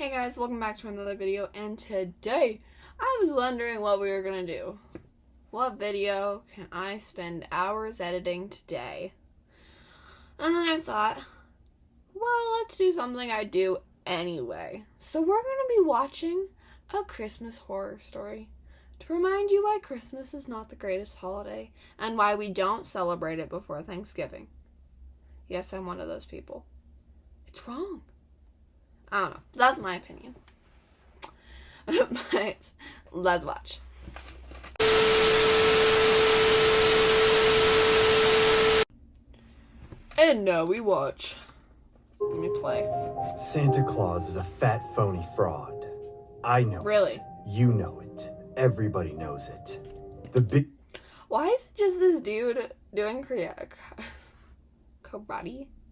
Hey guys, welcome back to another video, and today I was wondering what we were gonna do. What video can I spend hours editing today? And then I thought, well, let's do something I do anyway. So we're gonna be watching a Christmas horror story to remind you why Christmas is not the greatest holiday and why we don't celebrate it before Thanksgiving. Yes, I'm one of those people. It's wrong. I don't know. That's my opinion. But let's watch. And now we watch. Let me play. Santa Claus is a fat, phony fraud. I know Really? it. You know it. Everybody knows it. The big... Why is it just this dude doing karate?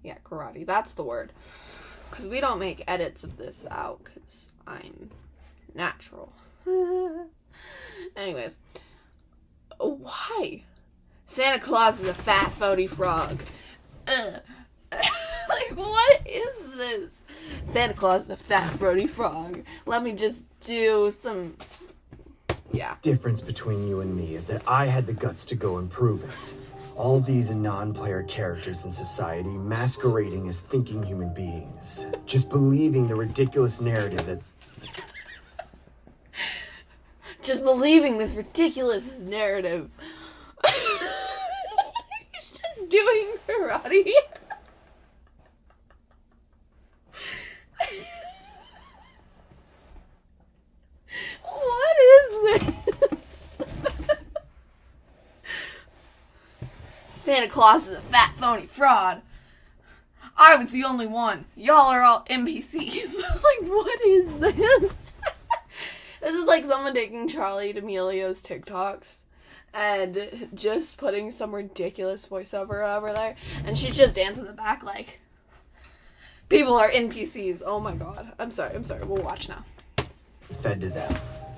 Yeah, karate. That's the word. Because we don't make edits of this out because I'm natural. Anyways. Why? Santa Claus is a fat, phony frog. Like, what is this? Santa Claus is a fat, phony frog. Let me just do some... Yeah. difference between you and me is that I had the guts to go and prove it. All these non-player characters in society masquerading as thinking human beings. Just believing the ridiculous narrative that... Just believing this ridiculous narrative. He's just doing karate. What is this? Santa Claus is a fat, phony fraud. I was the only one. Y'all are all NPCs. Like, what is this? This is like someone taking Charlie D'Amelio's TikToks and just putting some ridiculous voiceover over there, and she's just dancing in the back like, people are NPCs. Oh my god. I'm sorry. We'll watch now. fed to them.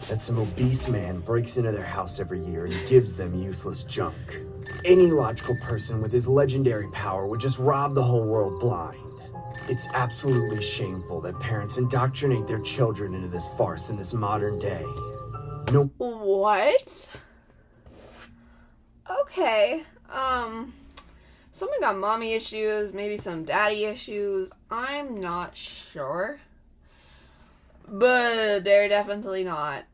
That some obese man breaks into their house every year and gives them useless junk. Any logical person with his legendary power would just rob the whole world blind. It's absolutely shameful that parents indoctrinate their children into this farce in this modern day. No. What? Okay. Someone got mommy issues, maybe some daddy issues. I'm not sure. But they're definitely not.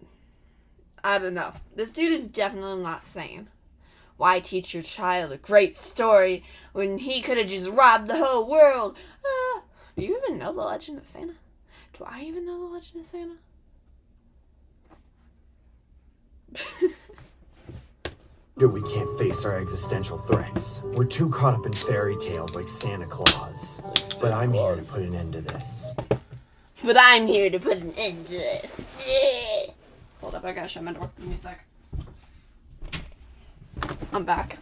I don't know. This dude is definitely not sane. Why teach your child a great story when he could have just robbed the whole world? Do you even know the Legend of Santa? Do I even know the Legend of Santa? We can't face our existential threats. We're too caught up in fairy tales like Santa Claus. But I'm here to put an end to this. But I'm here to put an end to this. Yeah. Hold up, I gotta shut my door. Give me a sec. I'm back.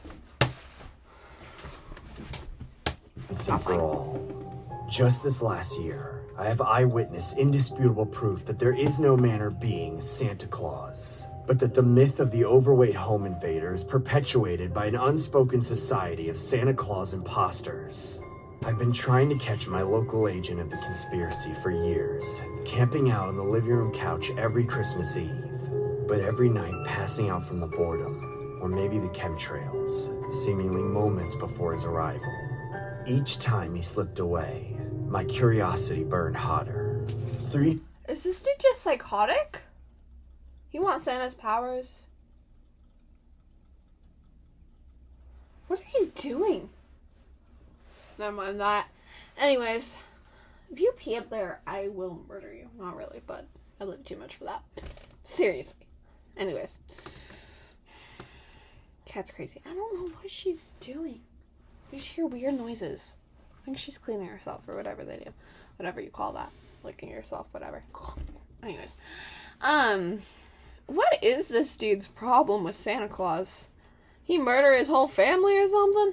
Once and for all, just this last year, I have eyewitness indisputable proof that there is no man or being Santa Claus, but that the myth of the overweight home invader is perpetuated by an unspoken society of Santa Claus imposters. I've been trying to catch my local agent of the conspiracy for years, camping out on the living room couch every Christmas Eve, but every night passing out from the boredom, or maybe the chemtrails, seemingly moments before his arrival. Each time he slipped away, my curiosity burned hotter. Is this dude just psychotic? He wants Santa's powers? What are you doing? Never mind that. Anyways, if you pee up there, I will murder you. Not really, but I live too much for that. Seriously. Anyways. Cat's crazy. I don't know what she's doing. You just hear weird noises. I think she's cleaning herself or whatever they do. Whatever you call that. Licking yourself, whatever. Anyways. What is this dude's problem with Santa Claus? He murder his whole family or something?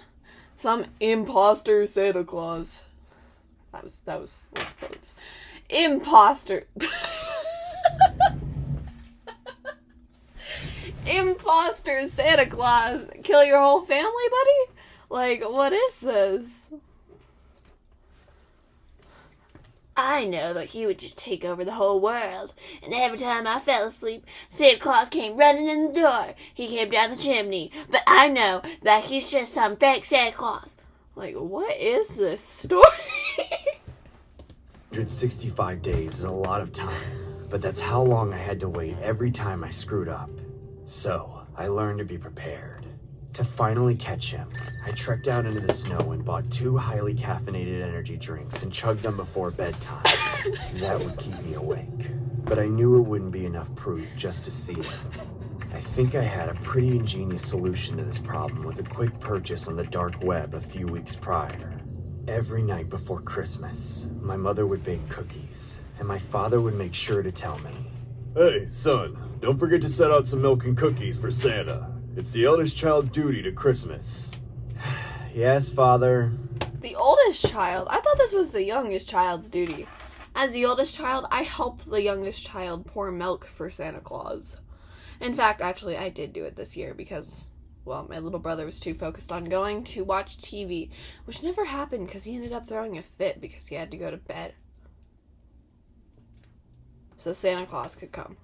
Some imposter Santa Claus. That was quotes. Imposter. Imposter Santa Claus. Kill your whole family, buddy? Like, what is this? I know that he would just take over the whole world, and every time I fell asleep, Santa Claus came running in the door. He came down the chimney, but I know that he's just some fake Santa Claus. Like, what is this story? 165 days is a lot of time, but that's how long I had to wait every time I screwed up. So, I learned to be prepared. To finally catch him, I trekked out into the snow and bought 2 highly caffeinated energy drinks and chugged them before bedtime. That would keep me awake. But I knew it wouldn't be enough proof just to see him. I think I had a pretty ingenious solution to this problem with a quick purchase on the dark web a few weeks prior. Every night before Christmas, my mother would bake cookies, and my father would make sure to tell me, "Hey, son, don't forget to set out some milk and cookies for Santa. It's the eldest child's duty to Christmas." Yes, Father. The oldest child? I thought this was the youngest child's duty. As the oldest child, I helped the youngest child pour milk for Santa Claus. In fact, actually, I did do it this year because, well, my little brother was too focused on going to watch TV, which never happened because he ended up throwing a fit because he had to go to bed. So Santa Claus could come.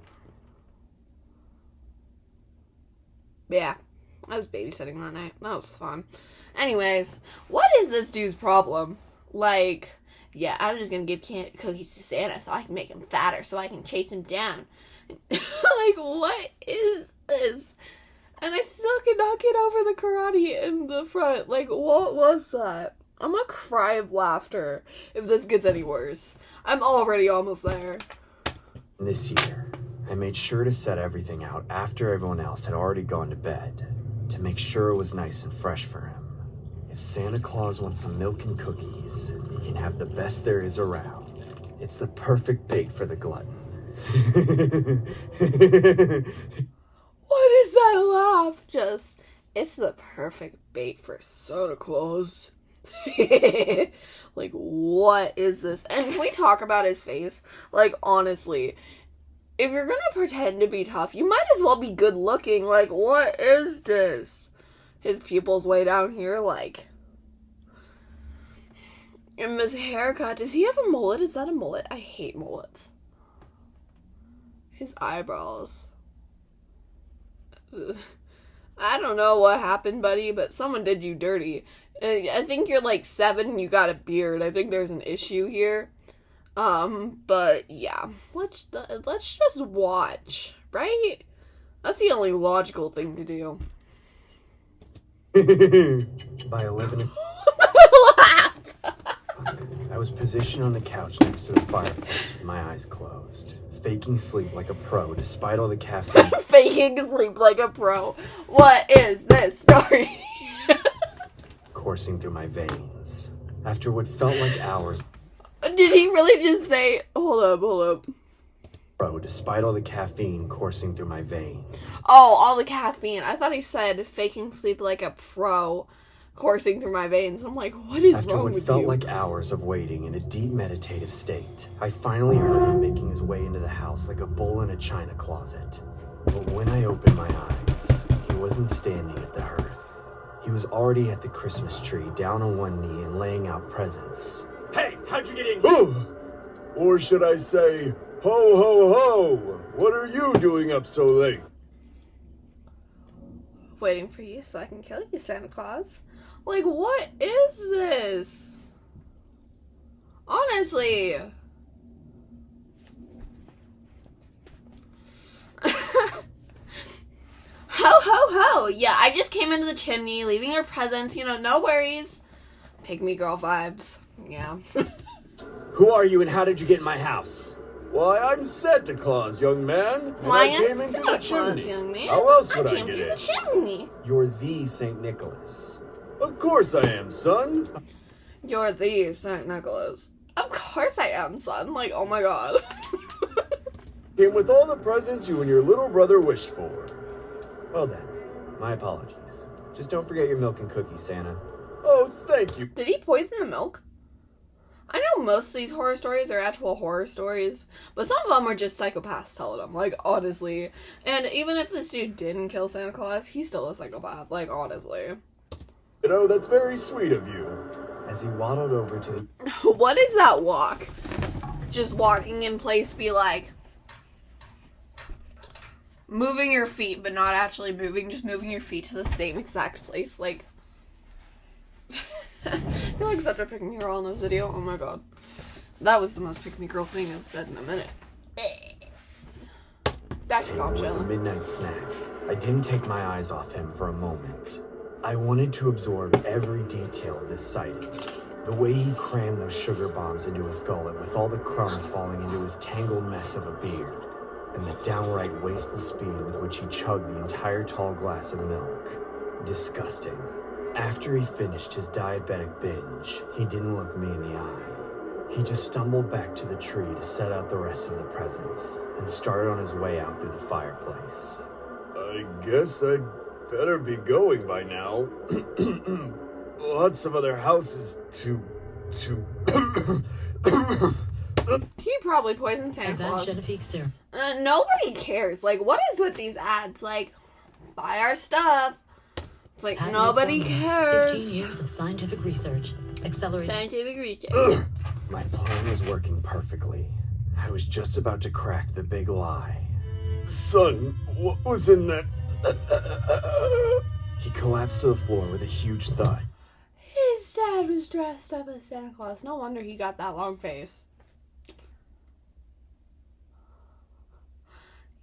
Yeah, I was babysitting that night. That was fun. Anyways, what is this dude's problem? Like, yeah, I'm just gonna give cookies to Santa so I can make him fatter so I can chase him down. Like, what is this? And I still cannot get over the karate in the front. Like, what was that? I'm gonna cry of laughter if this gets any worse. I'm already almost there. This year, I made sure to set everything out after everyone else had already gone to bed, to make sure it was nice and fresh for him. If Santa Claus wants some milk and cookies, he can have the best there is around. It's the perfect bait for the glutton. What is that laugh? Just, it's the perfect bait for Santa Claus. Like, what is this? And can we talk about his face? Like, honestly, if you're gonna pretend to be tough, you might as well be good looking. Like, what is this? His pupils way down here, like. And his haircut, does he have a mullet? Is that a mullet? I hate mullets. His eyebrows. I don't know what happened, buddy, but someone did you dirty. I think you're like 7 and you got a beard. I think there's an issue here. But yeah, let's just watch, right? That's the only logical thing to do. By 11, I was positioned on the couch next to the fireplace with my eyes closed, faking sleep like a pro despite all the caffeine. Faking sleep like a pro. What is this story? Coursing through my veins. After what felt like hours. Did he really just say, hold up. Bro, despite all the caffeine coursing through my veins. Oh, all the caffeine. I thought he said faking sleep like a pro coursing through my veins. I'm like, what is After wrong what with felt you? like hours of waiting in a deep meditative state, I finally heard him making his way into the house like a bull in a china closet. But when I opened my eyes, he wasn't standing at the hearth. He was already at the Christmas tree, down on one knee and laying out presents. Hey, how'd you get in here? Or should I say, ho, ho, ho! What are you doing up so late? Waiting for you so I can kill you, Santa Claus. Like, what is this? Honestly. Ho, ho, ho. Yeah, I just came into the chimney, leaving her presents, no worries. Pygmy girl vibes. Yeah. Who are you and how did you get in my house? Why, I'm Santa Claus, young man. And Why, I I'm came in through Santa the Claus, chimney. young man. How else would I I came get through in? the chimney. You're the St. Nicholas. Of course I am, son. You're the St. Nicholas. Of course I am, son. Like, oh my god. Came with all the presents you and your little brother wished for. Well then, my apologies. Just don't forget your milk and cookies, Santa. Oh, thank you. Did he poison the milk? I know most of these horror stories are actual horror stories, but some of them are just psychopaths telling them, like, honestly. And even if this dude didn't kill Santa Claus, he's still a psychopath, like, honestly. That's very sweet of you. As he waddled over to the... What is that walk? just walking in place be like, moving your feet, but not actually moving, just moving your feet to the same exact place. Like, I feel like such a pick me girl in this video. Oh my god. That was the most pick me girl thing I've said in a minute. Back to Cobb With a chilling. midnight snack, I didn't take my eyes off him for a moment. I wanted to absorb every detail of this sighting. The way he crammed those sugar bombs into his gullet with all the crumbs falling into his tangled mess of a beard, and the downright wasteful speed with which he chugged the entire tall glass of milk. Disgusting. After he finished his diabetic binge, he didn't look me in the eye. He just stumbled back to the tree to set out the rest of the presents, and started on his way out through the fireplace. I guess I'd better be going by now. Lots of other houses to... He probably poisoned Santa Claus. Nobody cares. Like, what is with these ads? Like, buy our stuff. It's like, Patent nobody formula. cares. 15 years of scientific research accelerates. Scientific research. My plan was working perfectly. I was just about to crack the big lie. Son, what was in that? He collapsed to the floor with a huge thud. His dad was dressed up as Santa Claus. No wonder he got that long face.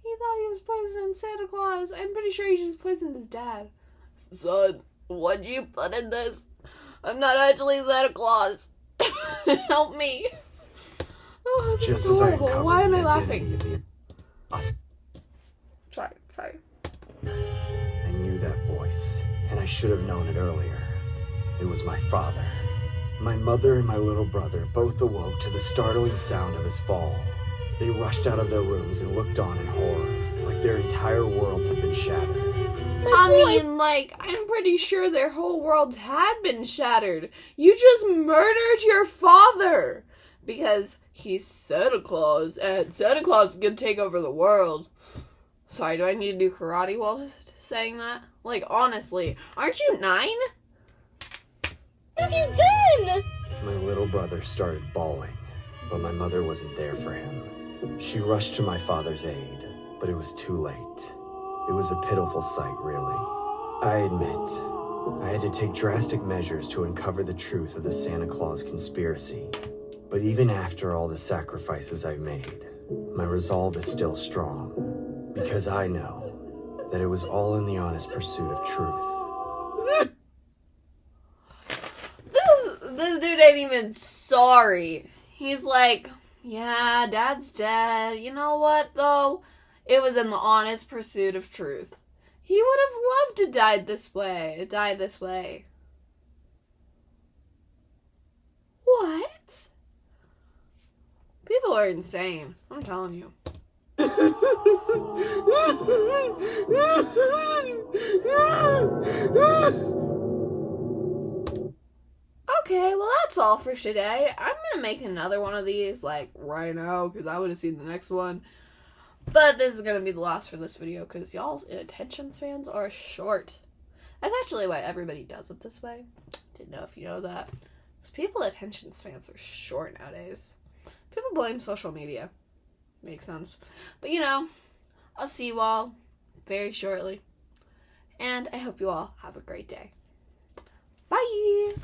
He thought he was poisoning Santa Claus. I'm pretty sure he just poisoned his dad. Son, what'd you put in this? I'm not actually Santa Claus. Help me. Oh, this Just is as I horrible. uncovered Why am the I identity laughing? of the... Sorry. I knew that voice, and I should have known it earlier. It was my father. My mother and my little brother both awoke to the startling sound of his fall. They rushed out of their rooms and looked on in horror, like their entire worlds had been shattered. I'm pretty sure their whole worlds had been shattered. You just murdered your father! Because he's Santa Claus, and Santa Claus is gonna take over the world. Sorry, do I need to do karate while saying that? Like, honestly, aren't you 9? What have you done? My little brother started bawling, but my mother wasn't there for him. She rushed to my father's aid, but it was too late. It was a pitiful sight, really. I admit, I had to take drastic measures to uncover the truth of the Santa Claus conspiracy. But even after all the sacrifices I've made, my resolve is still strong. Because I know that it was all in the honest pursuit of truth. This dude ain't even sorry. He's like, yeah, Dad's dead. You know what, though? It was in the honest pursuit of truth. He would have loved to die this way. What? People are insane. I'm telling you. Okay, well that's all for today. I'm gonna make another one of these, like, right now, because I would have seen the next one. But this is gonna be the last for this video, because y'all's attention spans are short. That's actually why everybody does it this way. Didn't know if you know that. Because people's attention spans are short nowadays. People blame social media. Makes sense. But you know, I'll see you all very shortly. And I hope you all have a great day. Bye!